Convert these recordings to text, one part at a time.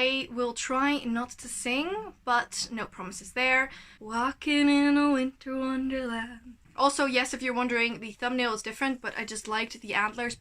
I will try not to sing, but no promises there. Walking in a winter wonderland. Also, yes, if you're wondering, the thumbnail is different, but I just liked the antlers.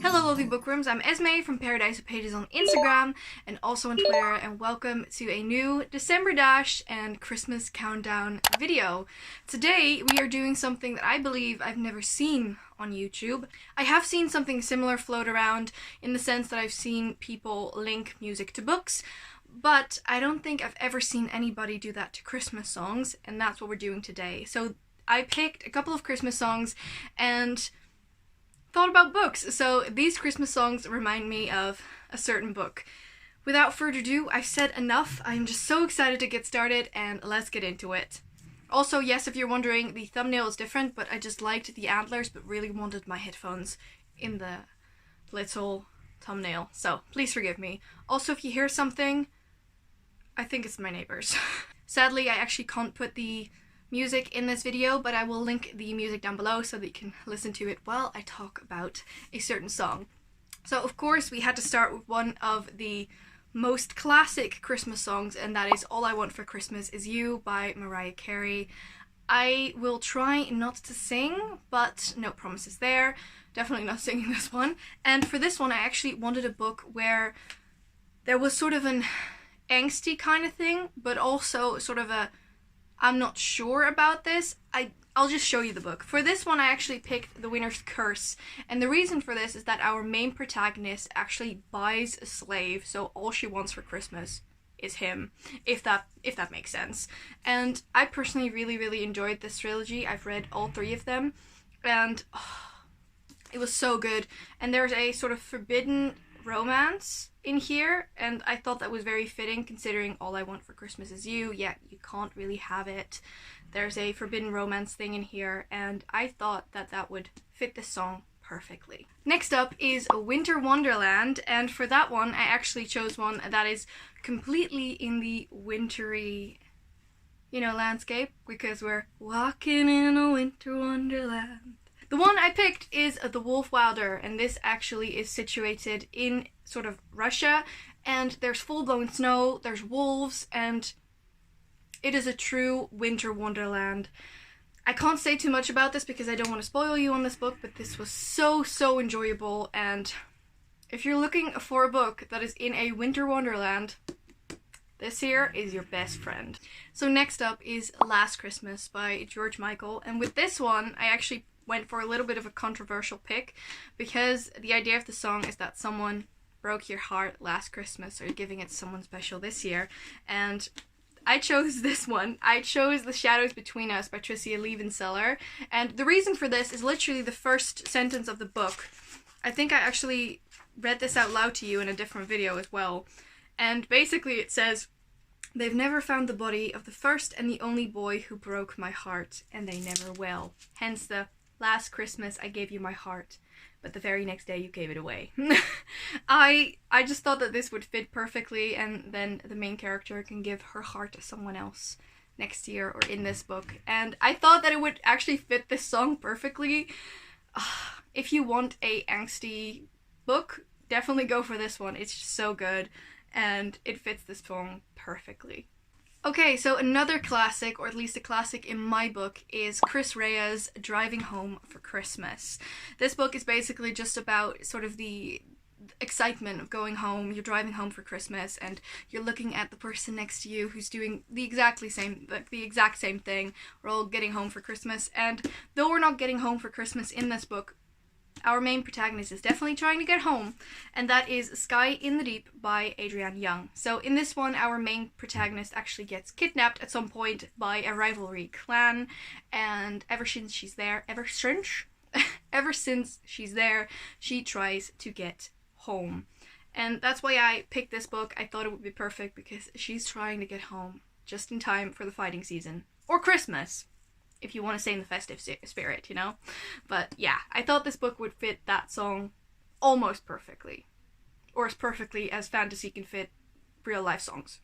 Hello lovely bookworms, I'm Esmay from Paradise of Pages on Instagram and also on Twitter, and welcome to a new December Dash and Christmas Countdown video. Today we are doing something that I believe I've never seen on YouTube. I have seen something similar float around in the sense that I've seen people link music to books, but I don't think I've ever seen anybody do that to Christmas songs, and that's what we're doing today. So I picked a couple of Christmas songs and thought about books. So these Christmas songs remind me of a certain book. Without further ado, I've said enough. I'm just so excited to get started and let's get into it. Also, yes, if you're wondering, the thumbnail is different, but I just liked the antlers but really wanted my headphones in the little thumbnail, so please forgive me. Also, if you hear something, I think it's my neighbors. Sadly, I actually can't put the music in this video, but I will link the music down below so that you can listen to it while I talk about a certain song. So of course we had to start with one of the most classic Christmas songs, and that is All I Want for Christmas Is You by Mariah Carey. I will try not to sing, but no promises there. Definitely not singing this one. And for this one I actually wanted a book where there was sort of an angsty kind of thing, but also sort of a I'm not sure about this. I'll just show you the book. For this one I actually picked The Winner's Curse, and the reason for this is that our main protagonist actually buys a slave, so all she wants for Christmas is him, if that makes sense. And I personally really enjoyed this trilogy. I've read all three of them and it was so good. And there's a sort of forbidden romance in here, and I thought that was very fitting considering All I Want for Christmas Is You. Yeah, you can't really have it. There's a forbidden romance thing in here, and I thought that that would fit this song perfectly. Next up is Winter Wonderland, and for that one I actually chose one that is completely in the wintry, landscape, because we're walking in a winter wonderland. The one I picked is The Wolf Wilder, and this actually is situated in sort of Russia, and there's full-blown snow, there's wolves, and it is a true winter wonderland. I can't say too much about this because I don't want to spoil you on this book, but this was so enjoyable, and if you're looking for a book that is in a winter wonderland, this here is your best friend. So next up is Last Christmas by George Michael, and with this one I actually went for a little bit of a controversial pick because the idea of the song is that someone broke your heart last Christmas, or you're giving it to someone special this year, and I chose this one. I chose The Shadows Between Us by Tricia Levenseller, and the reason for this is literally the first sentence of the book. I think I actually read this out loud to you in a different video as well, and basically it says, "They've never found the body of the first and the only boy who broke my heart, and they never will. Hence the last Christmas I gave you my heart, but the very next day you gave it away." I just thought that this would fit perfectly, and then the main character can give her heart to someone else next year or in this book, and I thought that it would actually fit this song perfectly. If you want a angsty book, definitely go for this one. It's just so good and it fits this song perfectly. Okay, so another classic, or at least a classic in my book, is Chris Rea's Driving Home for Christmas. This book is basically just about sort of the excitement of going home. You're driving home for Christmas and you're looking at the person next to you who's doing the exact same thing. We're all getting home for Christmas, and though we're not getting home for Christmas in this book, our main protagonist is definitely trying to get home, and that is Sky in the Deep by Adrienne Young. So in this one, our main protagonist actually gets kidnapped at some point by a rivalry clan, and ever since she's there, she tries to get home. And that's why I picked this book. I thought it would be perfect because she's trying to get home just in time for the fighting season. Or Christmas, if you want to stay in the festive spirit, But yeah, I thought this book would fit that song almost perfectly. Or as perfectly as fantasy can fit real life songs.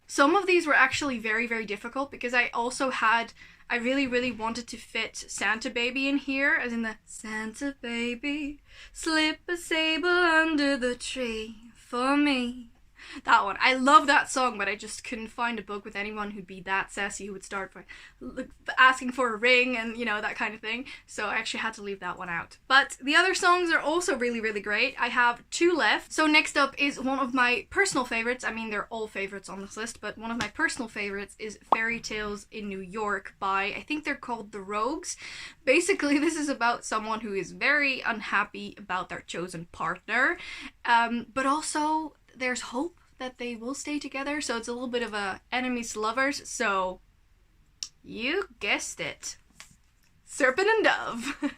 Some of these were actually very, very difficult because I really, really wanted to fit Santa Baby in here, as in the Santa Baby, slip a sable under the tree for me. That one. I love that song, but I just couldn't find a book with anyone who'd be that sassy, who would start by asking for a ring and, you know, that kind of thing. So I actually had to leave that one out. But the other songs are also really, really great. I have 2 left. So next up is one of my personal favorites. I mean, they're all favorites on this list, but one of my personal favorites is Fairy Tales in New York by, I think they're called The Rogues. Basically, this is about someone who is very unhappy about their chosen partner, but also there's hope that they will stay together, so it's a little bit of a enemies to lovers. So you guessed it, Serpent and Dove.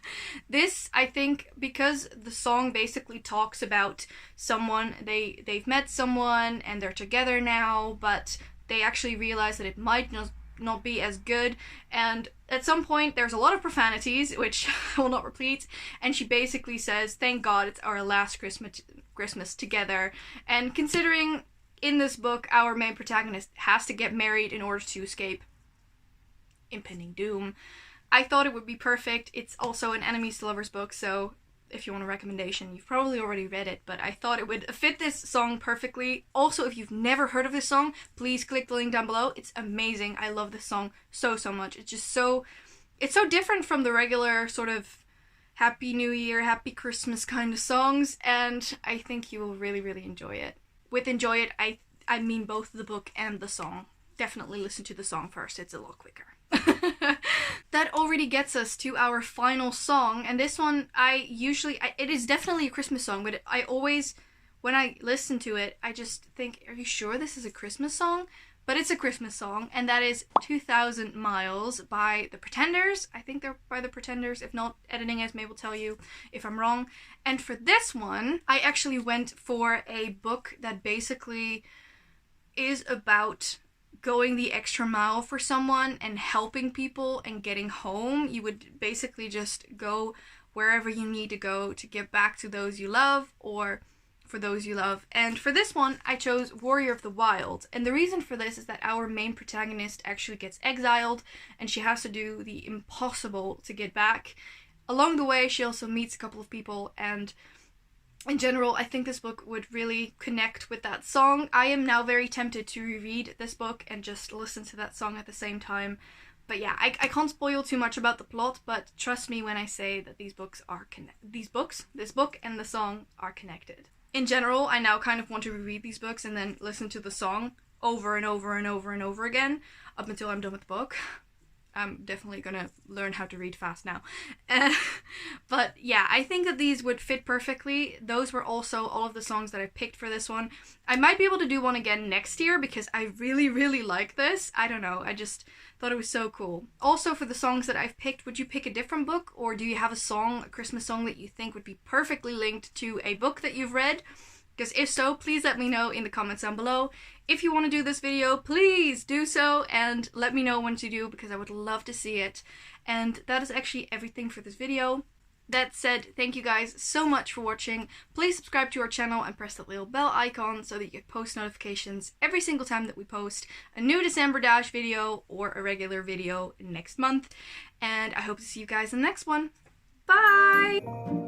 This, I think, because the song basically talks about someone, they've met someone and they're together now, but they actually realize that it might not be as good, and at some point there's a lot of profanities, which I will not repeat, and she basically says, thank God it's our last Christmas together. And considering in this book our main protagonist has to get married in order to escape impending doom, I thought it would be perfect. It's also an enemies to lovers book, so if you want a recommendation, you've probably already read it, but I thought it would fit this song perfectly. Also, if you've never heard of this song, please click the link down below. It's amazing. I love this song so much. It's just it's so different from the regular sort of Happy New Year, Happy Christmas kind of songs, and I think you will really, really enjoy it. With enjoy it, I mean both the book and the song. Definitely listen to the song first. It's a lot quicker. That already gets us to our final song, and this one it is definitely a Christmas song, but I always, when I listen to it, I just think, are you sure this is a Christmas song? But it's a Christmas song, and that is 2,000 Miles by The Pretenders. I think they're by The Pretenders. If not, editing Esmay will tell you if I'm wrong. And for this one, I actually went for a book that basically is about going the extra mile for someone and helping people and getting home. You would basically just go wherever you need to go to get back to those you love, or for those you love. And for this one, I chose Warrior of the Wild. And the reason for this is that our main protagonist actually gets exiled, and she has to do the impossible to get back. Along the way, she also meets a couple of people, and in general, I think this book would really connect with that song. I am now very tempted to reread this book and just listen to that song at the same time. But yeah, I can't spoil too much about the plot, but trust me when I say that this book and the song are connected. In general, I now kind of want to reread these books and then listen to the song over and over and over and over again up until I'm done with the book. I'm definitely gonna learn how to read fast now. But yeah, I think that these would fit perfectly. Those were also all of the songs that I picked for this one. I might be able to do one again next year because I really, really like this. I don't know, I just thought it was so cool. Also, for the songs that I've picked, would you pick a different book, or do you have a Christmas song that you think would be perfectly linked to a book that you've read? Because if so, please let me know in the comments down below. If you want to do this video, please do so, and let me know when to do, because I would love to see it. And that is actually everything for this video. That said, thank you guys so much for watching. Please subscribe to our channel and press that little bell icon so that you get post notifications every single time that we post a new December Dash video or a regular video next month. And I hope to see you guys in the next one. Bye!